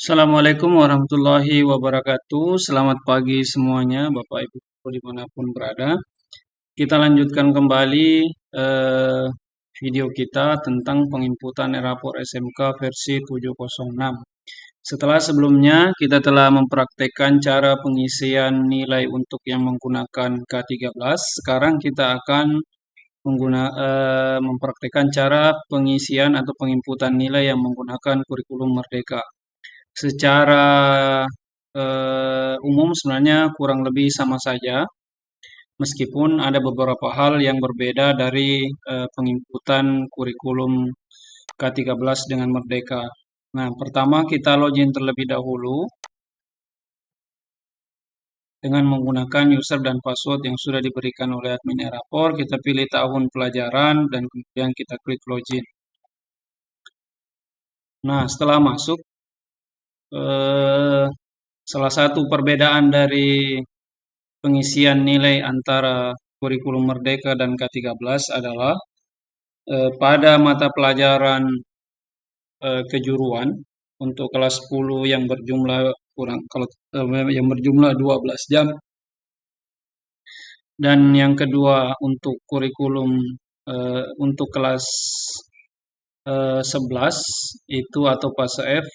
Assalamualaikum warahmatullahi wabarakatuh. Selamat pagi semuanya, Bapak Ibu dimanapun berada. Kita lanjutkan kembali video kita tentang penginputan rapor SMK versi 706. Setelah sebelumnya kita telah mempraktekkan cara pengisian nilai untuk yang menggunakan K13. Sekarang kita akan mempraktekkan cara pengisian atau penginputan nilai yang menggunakan kurikulum Merdeka. Secara umum sebenarnya kurang lebih sama saja, meskipun ada beberapa hal yang berbeda dari penginputan kurikulum K13 dengan Merdeka. Nah, pertama kita login terlebih dahulu dengan menggunakan user dan password yang sudah diberikan oleh admin Rapor. Kita pilih tahun pelajaran dan kemudian kita klik login. Nah, setelah masuk, salah satu perbedaan dari pengisian nilai antara kurikulum Merdeka dan K13 adalah pada mata pelajaran kejuruan untuk kelas 10 yang berjumlah yang berjumlah 12 jam, dan yang kedua untuk kurikulum untuk kelas 11 itu atau fase F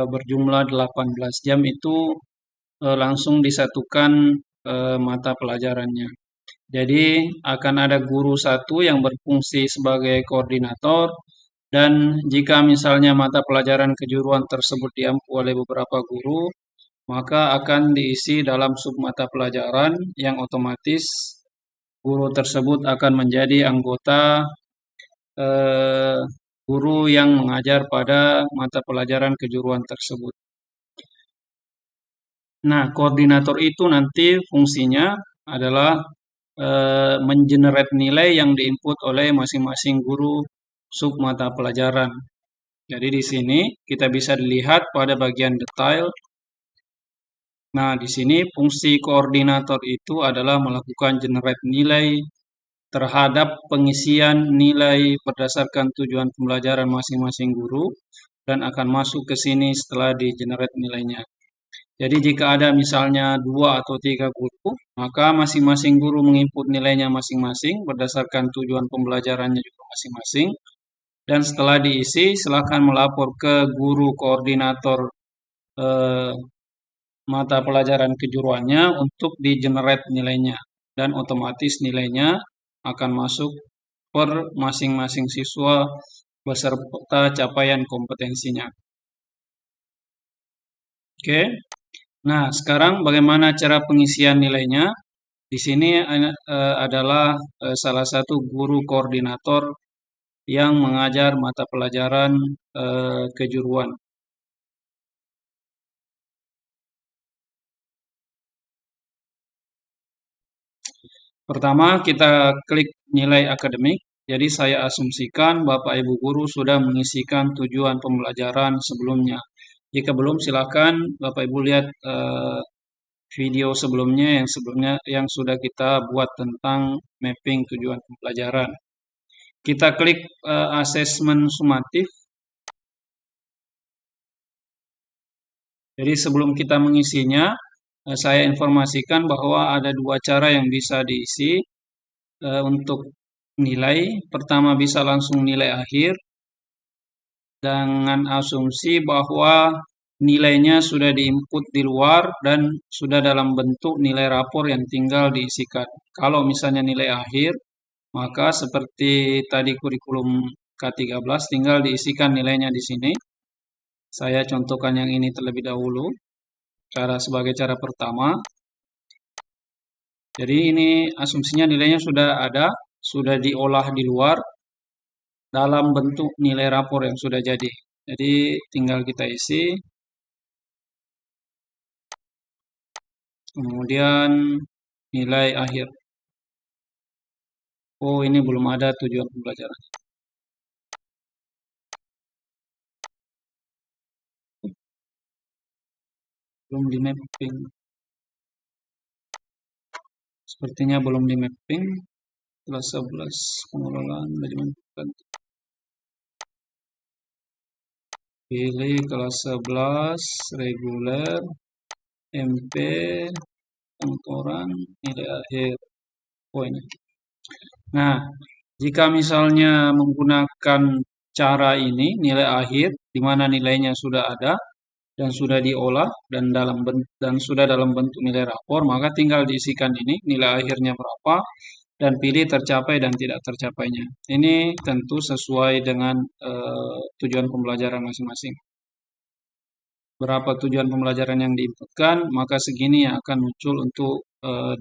berjumlah 18 jam itu langsung disatukan mata pelajarannya. Jadi akan ada guru satu yang berfungsi sebagai koordinator, dan jika misalnya mata pelajaran kejuruan tersebut diampu oleh beberapa guru, maka akan diisi dalam sub mata pelajaran yang otomatis guru tersebut akan menjadi anggota guru yang mengajar pada mata pelajaran kejuruan tersebut. Nah, koordinator itu nanti fungsinya adalah mengenerate nilai yang diinput oleh masing-masing guru sub mata pelajaran. Jadi di sini kita bisa dilihat pada bagian detail. Nah, di sini fungsi koordinator itu adalah melakukan generate nilai terhadap pengisian nilai berdasarkan tujuan pembelajaran masing-masing guru, dan akan masuk ke sini setelah di generate nilainya. Jadi jika ada misalnya 2 atau 3 guru, maka masing-masing guru menginput nilainya masing-masing berdasarkan tujuan pembelajarannya juga masing-masing. Dan setelah diisi, silakan melapor ke guru koordinator mata pelajaran kejuruannya untuk di-generate nilainya. Dan otomatis nilainya akan masuk per masing-masing siswa beserta capaian kompetensinya. Oke. Nah, sekarang bagaimana cara pengisian nilainya? Di sini adalah salah satu guru koordinator yang mengajar mata pelajaran kejuruan. Pertama, kita klik nilai akademik. Jadi saya asumsikan Bapak Ibu guru sudah mengisikan tujuan pembelajaran sebelumnya. Jika belum, silakan Bapak Ibu lihat video sebelumnya yang sudah kita buat tentang mapping tujuan pembelajaran. Kita klik asesmen sumatif. Jadi sebelum kita mengisinya, saya informasikan bahwa ada 2 cara yang bisa diisi untuk nilai. Pertama, bisa langsung nilai akhir dengan asumsi bahwa nilainya sudah diinput di luar dan sudah dalam bentuk nilai rapor yang tinggal diisikan. Kalau misalnya nilai akhir, maka seperti tadi kurikulum K13 tinggal diisikan nilainya di sini. Saya contohkan yang ini terlebih dahulu, sebagai cara pertama. Jadi ini asumsinya nilainya sudah ada, sudah diolah di luar dalam bentuk nilai rapor yang sudah jadi. Jadi tinggal kita isi. Kemudian nilai akhir. Oh, ini belum ada tujuan pembelajaran. Belum di mapping. Sepertinya belum di mapping. Kelas 11 pengelolaan manajemen. Pilih kelas 11 reguler, MP, kantoran, nilai akhir, poin. Nah, jika misalnya menggunakan cara ini, nilai akhir, di mana nilainya sudah ada dan sudah diolah dan sudah dalam bentuk nilai rapor, maka tinggal diisikan ini nilai akhirnya berapa dan pilih tercapai dan tidak tercapainya. Ini tentu sesuai dengan tujuan pembelajaran masing-masing. Berapa tujuan pembelajaran yang diinputkan, maka segini yang akan muncul untuk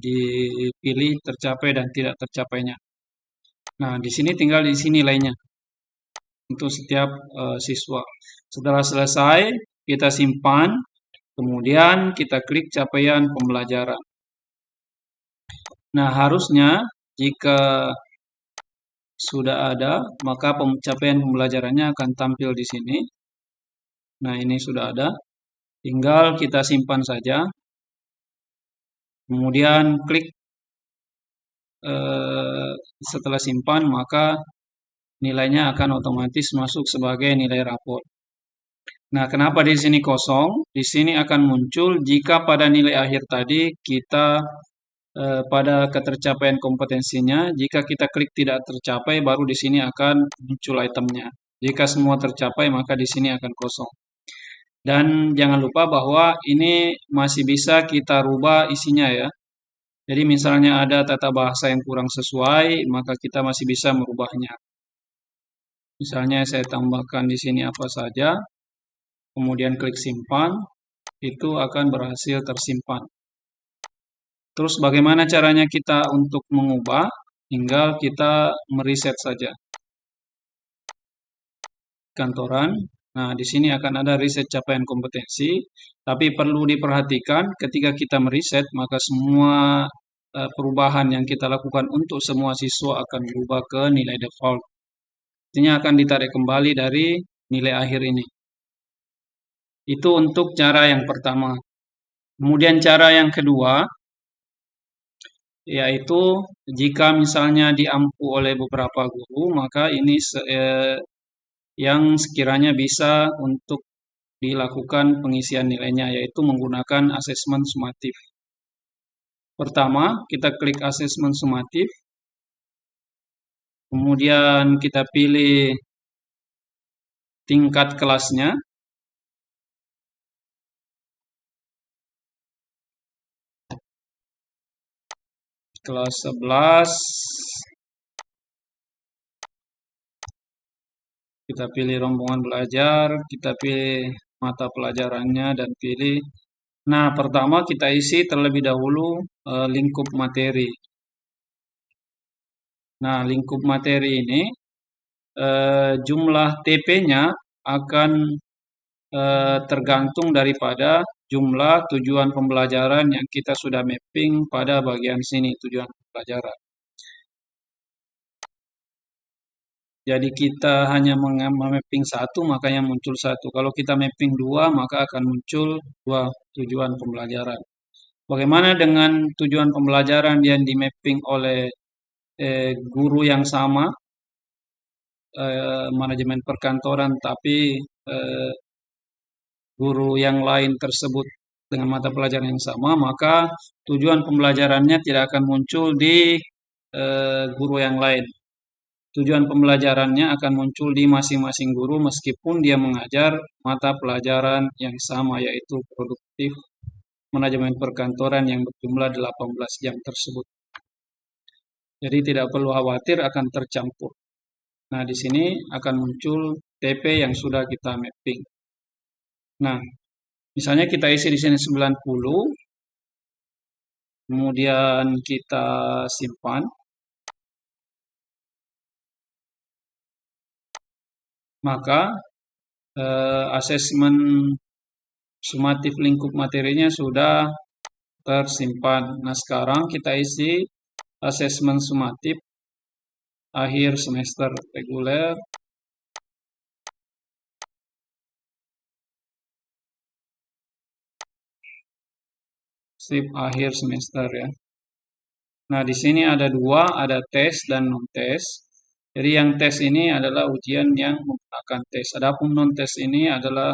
dipilih tercapai dan tidak tercapainya. Nah, di sini tinggal diisi nilainya untuk setiap siswa. Setelah selesai, kita simpan, kemudian kita klik capaian pembelajaran. Nah, harusnya jika sudah ada, maka pencapaian pembelajarannya akan tampil di sini. Nah, ini sudah ada. Tinggal kita simpan saja. Kemudian klik setelah simpan, maka nilainya akan otomatis masuk sebagai nilai rapor. Nah, kenapa di sini kosong? Di sini akan muncul jika pada nilai akhir tadi kita pada ketercapaian kompetensinya, jika kita klik tidak tercapai, baru di sini akan muncul itemnya. Jika semua tercapai, maka di sini akan kosong. Dan jangan lupa bahwa ini masih bisa kita rubah isinya ya. Jadi misalnya ada tata bahasa yang kurang sesuai, maka kita masih bisa merubahnya. Misalnya saya tambahkan di sini apa saja, kemudian klik simpan, itu akan berhasil tersimpan. Terus bagaimana caranya kita untuk mengubah? Tinggal kita meriset saja. Kantoran. Nah, di sini akan ada riset capaian kompetensi, tapi perlu diperhatikan ketika kita meriset, maka semua perubahan yang kita lakukan untuk semua siswa akan berubah ke nilai default. Artinya akan ditarik kembali dari nilai akhir ini. Itu untuk cara yang pertama. Kemudian cara yang kedua, yaitu jika misalnya diampu oleh beberapa guru, maka ini yang sekiranya bisa untuk dilakukan pengisian nilainya, yaitu menggunakan asesmen sumatif. Pertama, kita klik asesmen sumatif, kemudian kita pilih tingkat kelasnya. Kelas 11, kita pilih rombongan belajar, kita pilih mata pelajarannya dan pilih. Nah, pertama kita isi terlebih dahulu lingkup materi. Nah, lingkup materi ini jumlah TP-nya akan tergantung daripada jumlah tujuan pembelajaran yang kita sudah mapping pada bagian sini, tujuan pembelajaran. Jadi kita hanya mapping satu, makanya muncul satu. Kalau kita mapping dua, maka akan muncul dua tujuan pembelajaran. Bagaimana dengan tujuan pembelajaran yang di mapping oleh guru yang sama, manajemen perkantoran, tapi guru yang lain tersebut dengan mata pelajaran yang sama, maka tujuan pembelajarannya tidak akan muncul di guru yang lain. Tujuan pembelajarannya akan muncul di masing-masing guru meskipun dia mengajar mata pelajaran yang sama, yaitu produktif manajemen perkantoran yang berjumlah 18 jam tersebut. Jadi tidak perlu khawatir akan tercampur. Nah, di sini akan muncul TP yang sudah kita mapping. Nah, misalnya kita isi di sini 90, kemudian kita simpan. Maka asesmen sumatif lingkup materinya sudah tersimpan. Nah, sekarang kita isi asesmen sumatif akhir semester reguler. Sip akhir semester ya. Nah, di sini ada dua, ada tes dan non-tes. Jadi yang tes ini adalah ujian yang menggunakan tes. Adapun non-tes ini adalah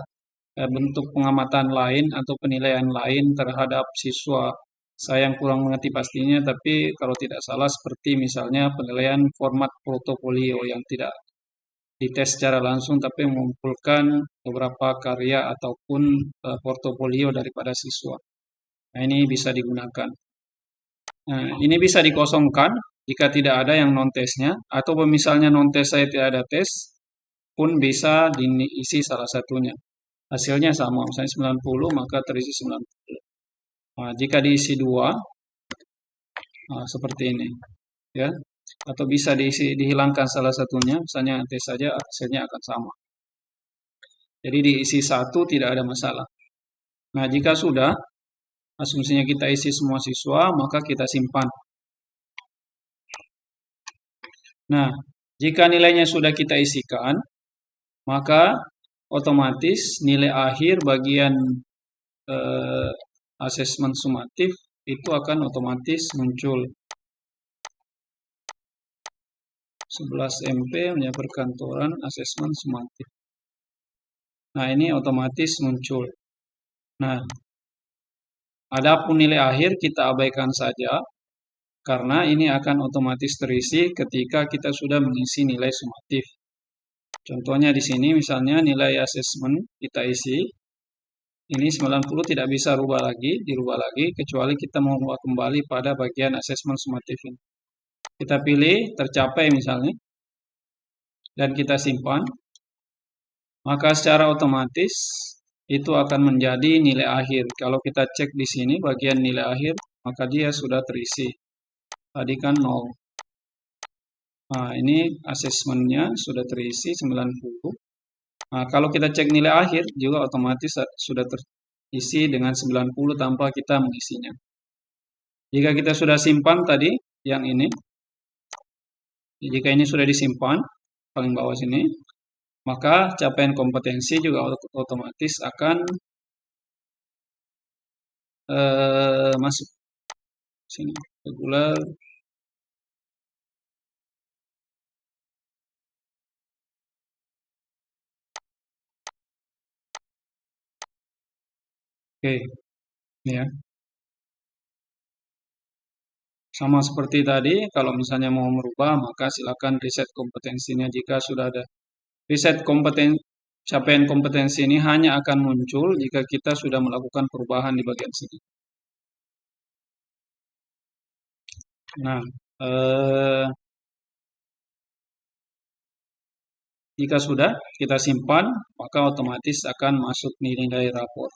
bentuk pengamatan lain atau penilaian lain terhadap siswa. Saya yang kurang mengerti pastinya, tapi kalau tidak salah seperti misalnya penilaian format portofolio yang tidak dites secara langsung, tapi mengumpulkan beberapa karya ataupun portofolio daripada siswa. Nah, ini bisa digunakan. Nah, ini bisa dikosongkan jika tidak ada yang non-tesnya, atau misalnya non-tes saya tidak ada tes, pun bisa diisi salah satunya. Hasilnya sama, misalnya 90, maka terisi 90. Nah, jika diisi dua, nah, seperti ini, ya, atau bisa dihilangkan salah satunya, misalnya tes saja, hasilnya akan sama. Jadi diisi satu tidak ada masalah. Nah, jika sudah, asumsinya kita isi semua siswa, maka kita simpan. Nah, jika nilainya sudah kita isikan, maka otomatis nilai akhir bagian asesmen sumatif itu akan otomatis muncul. 11 MP punya perkantoran asesmen sumatif. Nah, ini otomatis muncul. Nah, adapun nilai akhir kita abaikan saja, karena ini akan otomatis terisi ketika kita sudah mengisi nilai sumatif. Contohnya di sini misalnya nilai asesmen kita isi, ini 90 tidak bisa dirubah lagi, kecuali kita mau kembali pada bagian asesmen sumatif ini. Kita pilih tercapai misalnya, dan kita simpan, maka secara otomatis itu akan menjadi nilai akhir. Kalau kita cek di sini bagian nilai akhir, maka dia sudah terisi. Tadi kan 0. Nah, ini asesmennya sudah terisi 90. Nah, kalau kita cek nilai akhir juga otomatis sudah terisi dengan 90 tanpa kita mengisinya. Jika kita sudah simpan tadi yang ini, jika ini sudah disimpan paling bawah sini, maka capaian kompetensi juga otomatis akan masuk sini regular. Oke, ini ya. Sama seperti tadi, kalau misalnya mau merubah, maka silakan reset kompetensinya. Jika sudah ada reset capaian kompetensi ini hanya akan muncul jika kita sudah melakukan perubahan di bagian sini. Nah, jika sudah kita simpan, maka otomatis akan masuk nilai rapor.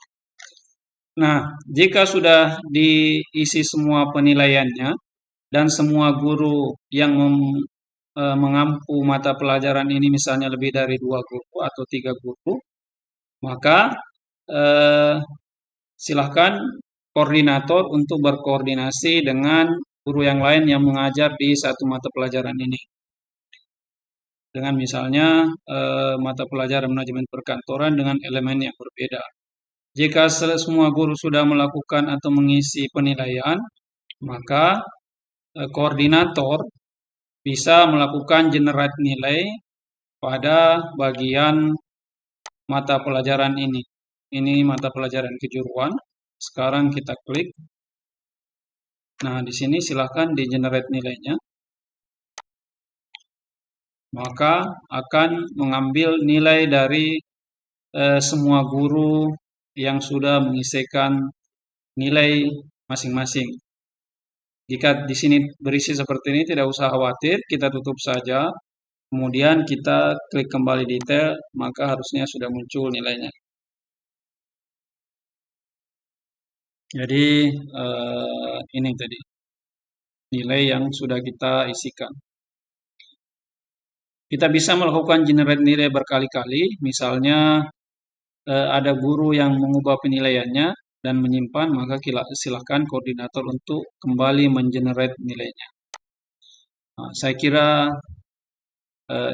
Nah, jika sudah diisi semua penilaiannya dan semua guru yang mengampu mata pelajaran ini misalnya lebih dari 2 guru atau 3 guru, maka silahkan koordinator untuk berkoordinasi dengan guru yang lain yang mengajar di satu mata pelajaran ini. Dengan misalnya mata pelajaran manajemen perkantoran dengan elemen yang berbeda. Jika semua guru sudah melakukan atau mengisi penilaian, maka koordinator bisa melakukan generate nilai pada bagian mata pelajaran ini. Ini mata pelajaran kejuruan. Sekarang kita klik. Nah, di sini silahkan di generate nilainya. Maka akan mengambil nilai dari semua guru yang sudah mengisikan nilai masing-masing. Jika di sini berisi seperti ini, tidak usah khawatir, kita tutup saja. Kemudian kita klik kembali detail, maka harusnya sudah muncul nilainya. Jadi ini tadi nilai yang sudah kita isikan. Kita bisa melakukan generate nilai berkali-kali, misalnya ada guru yang mengubah penilaiannya dan menyimpan, maka silakan koordinator untuk kembali mengenerate nilainya. Nah, saya kira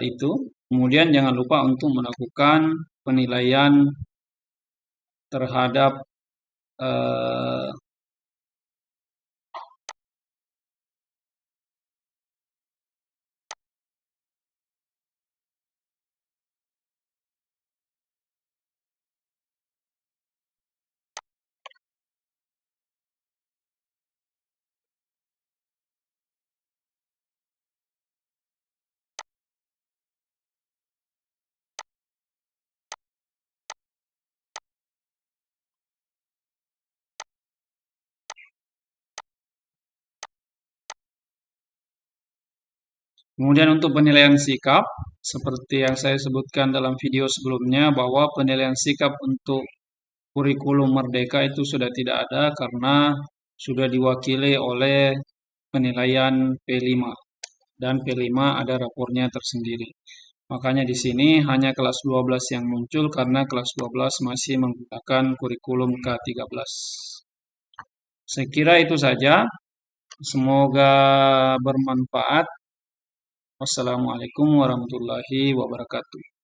itu. Kemudian jangan lupa untuk melakukan penilaian terhadap Kemudian untuk penilaian sikap, seperti yang saya sebutkan dalam video sebelumnya bahwa penilaian sikap untuk kurikulum Merdeka itu sudah tidak ada karena sudah diwakili oleh penilaian P5 dan P5 ada rapornya tersendiri. Makanya di sini hanya kelas 12 yang muncul karena kelas 12 masih menggunakan kurikulum K13. Saya kira itu saja. Semoga bermanfaat. Wassalamualaikum warahmatullahi wabarakatuh.